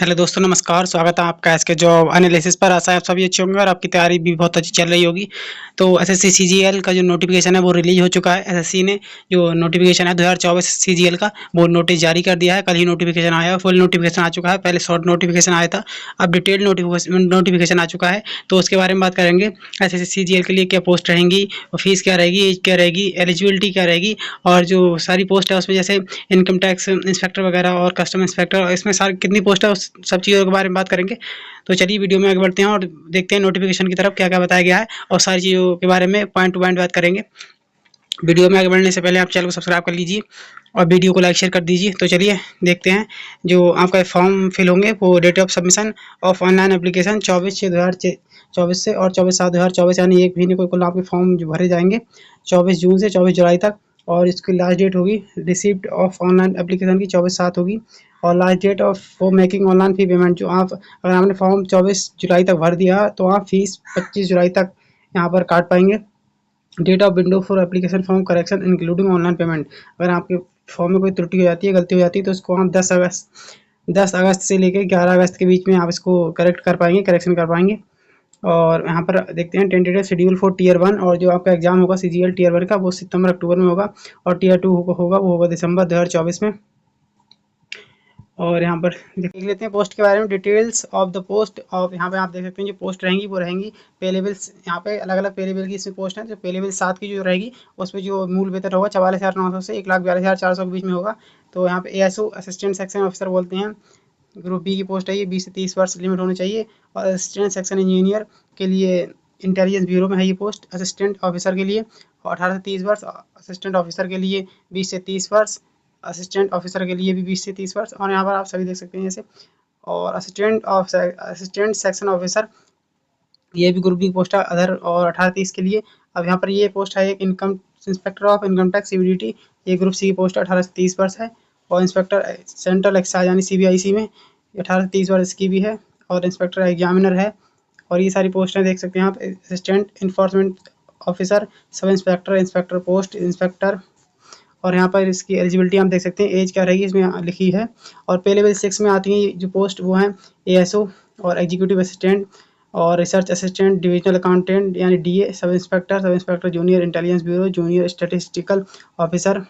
Hello दोस्तों, नमस्कार। स्वागत है आपका एसके जॉब एनालिसिस पर। आशा है आप सभी अच्छे होंगे और आपकी तैयारी भी बहुत अच्छी चल रही होगी। तो एसएससी सीजीएल का जो नोटिफिकेशन है वो रिलीज हो चुका है। एसएससी ने जो नोटिफिकेशन है 2024 सीजीएल का वो नोटिस जारी कर दिया है। कल ही नोटिफिकेशन आया है, फुल नोटिफिकेशन आ चुका है। पहले शॉर्ट नोटिफिकेशन आया था, अब डिटेल्ड नोटिफिकेशन आ चुका है। तो उसके बारे में बात करेंगे। एसएससी सीजीएल के लिए क्या पोस्ट रहेंगी और फीस क्या रहेगी, एज क्या रहेगी, एलिजिबिलिटी क्या रहेगी, और जो सारी पोस्ट है उसमें जैसे इनकम टैक्स इंस्पेक्टर वगैरह और कस्टम इंस्पेक्टर, इसमें सारी कितनी पोस्ट है उस सब चीज़ों के बारे में बात करेंगे। तो चलिए वीडियो में आगे बढ़ते हैं और देखते हैं नोटिफिकेशन की तरफ क्या क्या बताया गया है, और सारी चीज़ों के बारे में पॉइंट टू पॉइंट बात करेंगे। वीडियो में आगे बढ़ने से पहले आप चैनल को सब्सक्राइब कर लीजिए और वीडियो को लाइक शेयर कर दीजिए। तो चलिए देखते हैं। जो आपका फॉर्म फिल होंगे वो date of submission of online application 24/6/2024 से और 24/7/2024, यानी एक महीने को कुल आपके फॉर्म जो भरे जाएंगे 24 जून से 24 जुलाई तक। और इसकी लास्ट डेट होगी रिसिप्ट ऑफ ऑनलाइन एप्लीकेशन की 24/7 होगी। और last date of for making online fee payment, जो आप अगर आपने फॉर्म 24 जुलाई तक भर दिया तो आप फीस 25 जुलाई तक यहाँ पर काट पाएंगे। Date of window for application form correction including online payment, अगर आपके फॉर्म में कोई त्रुटि हो जाती है, गलती हो जाती है, तो उसको हम 10 अगस्त से लेकर 11 अगस्त के बीच में आप इसको करेक्ट कर पाएंगे, करेक्शन कर पाएंगे। और यहाँ पर देखते हैं टेंटेटिव शेड्यूल फॉर टीयर 1, और जो आपका एग्जाम होगा सीजीएल टीयर 1 का वो सितंबर अक्टूबर में होगा, और टीयर 2 होगा वो होगा दिसंबर 2024 में। और यहाँ पर देख लेते हैं पोस्ट के बारे में, डिटेल्स ऑफ द पोस्ट। और यहाँ पे आप देख सकते हैं जो पोस्ट रहेंगी वो रहेंगी पे लेवल्स। यहाँ पे अलग अलग पे लेवल की इसमें पोस्ट है। जो पे लेवल 7 की जो रहेगी उस पर जो मूल वेतन होगा 44,900 से 1,42,400 के बीच में होगा। तो यहाँ पे एएसओ असिस्टेंट सेक्शन ऑफिसर बोलते हैं। ग्रुप बी की पोस्ट है ये, 20 से 30 वर्ष लिमिट होनी चाहिए। और असिस्टेंट सेक्शन इंजीनियर के लिए इंटेलिजेंस ब्यूरो में है ये पोस्ट, असिस्टेंट ऑफिसर के लिए 18 से 30 वर्ष, असिस्टेंट ऑफिसर के लिए 20 से 30 वर्ष, असिस्टेंट ऑफिसर के लिए भी 20 से 30 वर्ष। और यहाँ पर आप सभी देख सकते हैं जैसे, और असिस्टेंट सेक्शन ऑफिसर ये भी ग्रुप बी पोस्ट है अदर, और 18-30 के लिए। अब यहाँ पर ये पोस्ट है एक income inspector of income tax CBDT, ये ग्रुप सी की पोस्ट है, 18 से 30 वर्ष है। और इंस्पेक्टर सेंट्रल एक्साइज यानी सीबीआईसी में 18 से 30 वर्ष की भी है, और इंस्पेक्टर एग्जामिनर है। और ये सारी पोस्टें देख सकते हैं आप, assistant enforcement officer, sub inspector, inspector post, inspector. और यहाँ पर इसकी एलिजिबिलिटी आप देख सकते हैं, एज क्या रहेगी इसमें लिखी है। और पे लेवल 6 में आती है जो पोस्ट वो हैं एएसओ और एग्जीक्यूटिव असिस्टेंट और रिसर्च असिस्टेंट, डिविजनल अकाउंटेंट यानी DA, sub inspector junior intelligence bureau, junior statistical officer.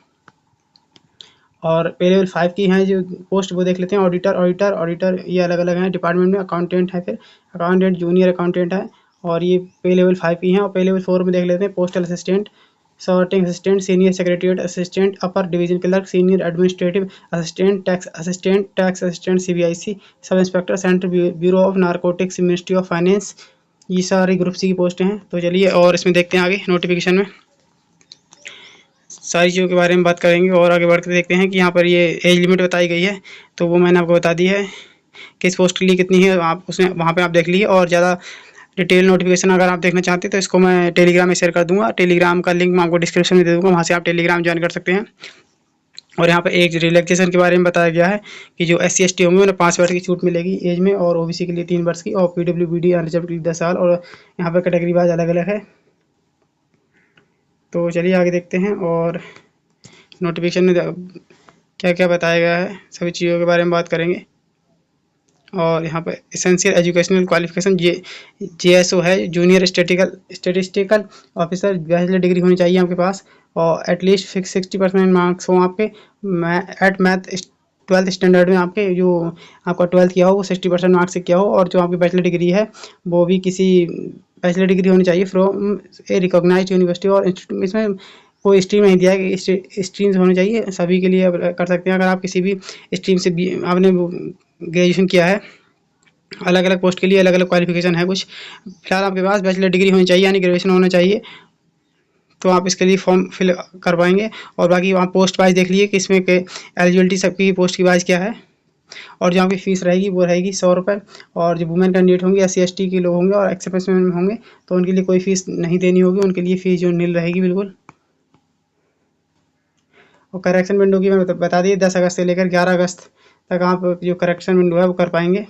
और पे लेवल 5 की हैं जो पोस्ट वो देख लेते हैं, ऑडिटर ये अलग अलग हैं डिपार्टमेंट में। अकाउंटेंट है, फिर अकाउंटेंट, जूनियर अकाउंटेंट है, और ये पे लेवल 5 की हैं। और पे लेवल 4 में देख लेते हैं postal assistant, sorting assistant, senior secretariat assistant, upper division clerk, senior administrative assistant, tax assistant CBIC, sub inspector central bureau of narcotics, ministry of finance. ये सारी ग्रुप सी की पोस्टें हैं। तो चलिए और इसमें देखते हैं आगे नोटिफिकेशन में सारी चीज़ों के बारे में बात करेंगे। और आगे बढ़ के देखते हैं कि यहाँ पर ये एज लिमिट बताई गई है, तो वो मैंने आपको बता दी है किस पोस्ट के लिए कितनी है, आप उसमें वहाँ पे आप देख लीजिए। और ज़्यादा डिटेल नोटिफिकेशन अगर आप देखना चाहते हैं तो इसको मैं टेलीग्राम में शेयर कर दूंगा। टेलीग्राम का लिंक मैं आपको डिस्क्रिप्शन में दे दूँगा, वहाँ से आप टेलीग्राम ज्वाइन कर सकते हैं। और यहाँ पर एज रिलैक्सेशन के बारे में बताया गया है कि जो SC/ST होंगे उन्हें 5 वर्ष की छूट मिलेगी एज में, और OBC के लिए 3 वर्ष की, और PWBD अनरिजर्व्ड के लिए 10 साल। और यहाँ पर कैटेगरी वाइज अलग अलग है। तो चलिए आगे देखते हैं और नोटिफिकेशन में क्या क्या बताया गया है सभी चीज़ों के बारे में बात करेंगे। और यहाँ पर एसेंशियल एजुकेशनल क्वालिफिकेशन JSO है, junior statistical officer, bachelor degree होनी चाहिए आपके पास, और एटलीस्ट 60% मार्क्स हों आपके एट मैथ 12th स्टैंडर्ड में, आपके जो आपका 12th किया हो वो 60% मार्क्स से किया हो। और जो आपकी बैचलर डिग्री है वो भी किसी बैचलर डिग्री होनी चाहिए फ्रॉम ए रिकॉग्नाइज्ड यूनिवर्सिटी और इंस्टीट्यूट। इसमें कोई स्ट्रीम नहीं दिया है कि स्ट्रीम्स होनी चाहिए, सभी के लिए कर सकते हैं। अगर आप किसी भी स्ट्रीम से आपने ग्रेजुएशन किया है, अलग अलग पोस्ट के लिए अलग अलग क्वालिफिकेशन है कुछ। फिलहाल आपके पास बैचलर डिग्री होनी चाहिए यानी ग्रेजुएशन होना चाहिए, तो आप इसके लिए फॉर्म फिल कर पाएंगे। और बाकी वहाँ पोस्ट वाइज देख लीजिए कि इसमें के एलिजिबिलिटी सबकी पोस्ट की वाइज क्या है। और जो आपकी फ़ीस रहेगी वो रहेगी 100 रुपये। और जो वुमेन कैंडिडेट होंगे SC/ST के लोग होंगे और एक्सपेंशन में होंगे तो उनके लिए कोई फ़ीस नहीं देनी होगी, उनके लिए फ़ीस जो नील रहेगी बिल्कुल। और करेक्शन विंडो की मैं बता दी 10 अगस्त से लेकर 11 अगस्त तक आप जो करेक्शन विंडो है वो कर पाएंगे।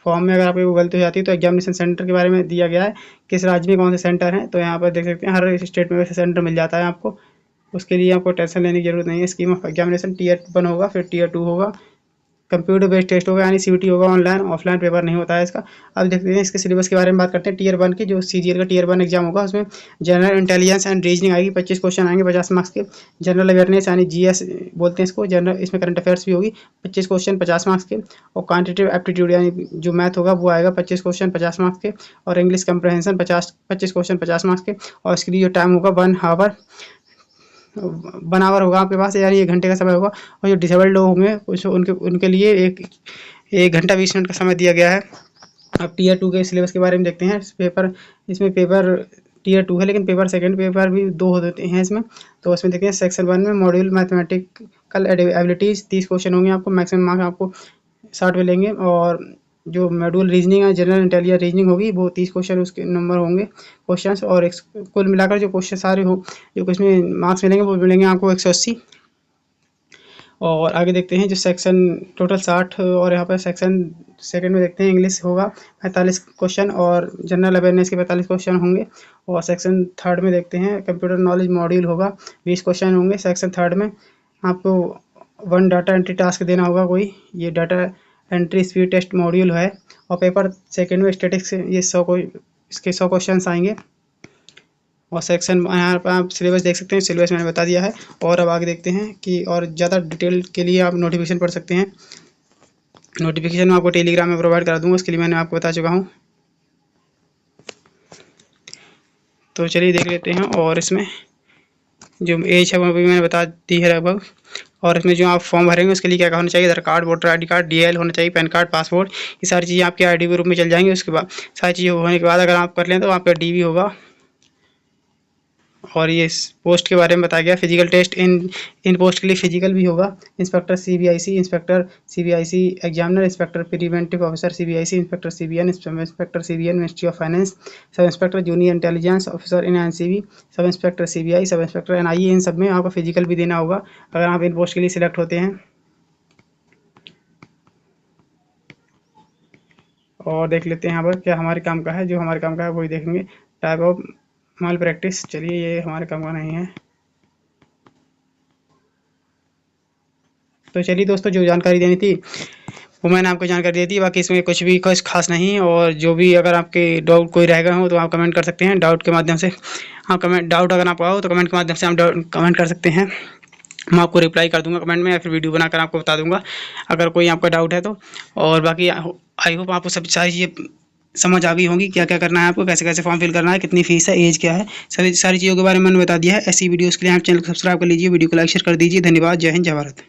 फॉर्म में अगर आपको गलती हो जाती है तो एग्जामिनेशन सेंटर के बारे में दिया गया है, किस राज्य में कौन से सेंटर हैं। तो यहाँ पर देख सकते हैं हर स्टेट में वैसे सेंटर मिल जाता है आपको, उसके लिए आपको टेंशन लेने की जरूरत नहीं है। स्कीम ऑफ एग्जामिनेशन टीयर 1 होगा, फिर टीयर 2 होगा, कंप्यूटर बेस्ड टेस्ट होगा, यानी सीयूटी होगा, ऑनलाइन ऑफलाइन पेपर नहीं होता है इसका। अब देखते हैं इसके सिलेबस के बारे में बात करते हैं। टियर 1 की जो सीजीएल का टियर 1 एग्जाम होगा, उसमें जनरल इंटेलिजेंस एंड रीजनिंग आएगी, 25 क्वेश्चन आएंगे 50 मार्क्स के। जनरल अवेयरनेस यानी जीएस बोलते हैं इसको, जनरल, इसमें करंट अफेयर्स भी होगी, 25 क्वेश्चन 50 मार्क्स के। और क्वान्टिटेटिव एप्टीट्यूड यानी जो मैथ होगा वो आएगा 25 क्वेश्चन 50 मार्क्स के। और इंग्लिश कंप्रहेंशन 25 क्वेश्चन 50 मार्क्स के। और इसके लिए जो टाइम होगा 1 आवर होगा आपके पास, यानी 1 घंटे का समय होगा। और जो डिसेबल्ड लोग होंगे उनके लिए 1 घंटा 20 मिनट का समय दिया गया है। अब टियर 2 के सिलेबस के बारे में देखते हैं। इसमें पेपर टियर 2 है, लेकिन सेकंड पेपर भी 2 होते हैं इसमें। तो उसमें देखते हैं सेक्शन 1 में मॉड्यूल मैथमेटिकल एबिलिटीज़ 30 क्वेश्चन होंगे आपको, मैक्सिमम मार्क्स आपको 60 मिलेंगे। और जो मॉड्यूल रीजनिंग है, जनरल इंटेलिजेंस रीजनिंग होगी, वो 30 क्वेश्चन उसके नंबर होंगे क्वेश्चंस। और कुल मिलाकर जो क्वेश्चन सारे हो जो इसमें मार्क्स मिलेंगे वो मिलेंगे आपको 180। और आगे देखते हैं जो सेक्शन टोटल 60, और यहाँ पर सेक्शन सेकंड में देखते हैं इंग्लिश होगा 45 क्वेश्चन, और जनरल अवेयरनेस के 45 क्वेश्चन होंगे। और सेक्शन थर्ड में देखते हैं कंप्यूटर नॉलेज मॉड्यूल होगा, 20 क्वेश्चन होंगे सेक्शन थर्ड में। आपको 1 डाटा एंट्री टास्क देना होगा कोई, ये data entry speed test module है। और पेपर सेकंड में स्टैटिक्स, ये 100 क्वेश्चन आएंगे। और सेक्शन यहाँ पर आप सिलेबस देख सकते हैं, सिलेबस मैंने बता दिया है। और अब आगे देखते हैं कि और ज़्यादा डिटेल के लिए आप नोटिफिकेशन पढ़ सकते हैं। नोटिफिकेशन मैं आपको टेलीग्राम में प्रोवाइड करा दूँगा, उसके लिए मैंने आपको बता चुका हूँ। तो चलिए देख लेते हैं। और इसमें जो एज है वो भी मैंने बता दी है लगभग। और इसमें जो आप फॉर्म भरेंगे उसके लिए क्या होना चाहिए, Aadhaar card, voter I D card, DL होना चाहिए, पैन कार्ड, पासपोर्ट, ये सारी चीज़ें आपके ID के रूप में चल जाएंगी। उसके बाद सारी चीज़ें होने के बाद अगर आप कर लें तो आपका DV होगा। और ये पोस्ट के बारे में बताया गया। फिजिकल टेस्ट इन पोस्ट के लिए फिजिकल भी होगा। Inspector CBIC examiner, inspector preventive officer CBIC, inspector CBN ministry of finance, sub inspector junior intelligence officer in NCB, sub inspector CBI, sub inspector NIE, इन सब में आपको फिजिकल भी देना होगा अगर आप इन पोस्ट के लिए सिलेक्ट होते हैं। और देख लेते हैं यहाँ पर क्या हमारे काम का है, जो हमारे काम का है वही देखेंगे। टाइप ऑफ माल प्रैक्टिस, चलिए ये हमारे काम का नहीं है। तो चलिए दोस्तों, जो जानकारी देनी थी वो मैंने आपको जानकारी दे दी, बाकी इसमें कुछ भी खास नहीं। और जो भी अगर आपके डाउट कोई रह गए हो तो आप कमेंट कर सकते हैं, डाउट के माध्यम से आप डाउट अगर आपको आओ तो कमेंट के माध्यम से आप कमेंट कर सकते हैं। मैं आपको रिप्लाई कर दूंगा कमेंट में, या फिर वीडियो बनाकर आपको बता दूंगा अगर कोई आपका डाउट है तो। और बाकी आई होप आपको सब सारी चीज़ें समझ आ गई होंगी, क्या क्या करना है आपको, कैसे कैसे फॉर्म फिल करना है, कितनी फीस है, एज क्या है, सारी चीज़ों के बारे में मैंने बता दिया है। ऐसी वीडियोज़ के लिए आप चैनल को सब्सक्राइब कर लीजिए, वीडियो को लाइक शेयर कर दीजिए। धन्यवाद। जय हिंद, जय भारत।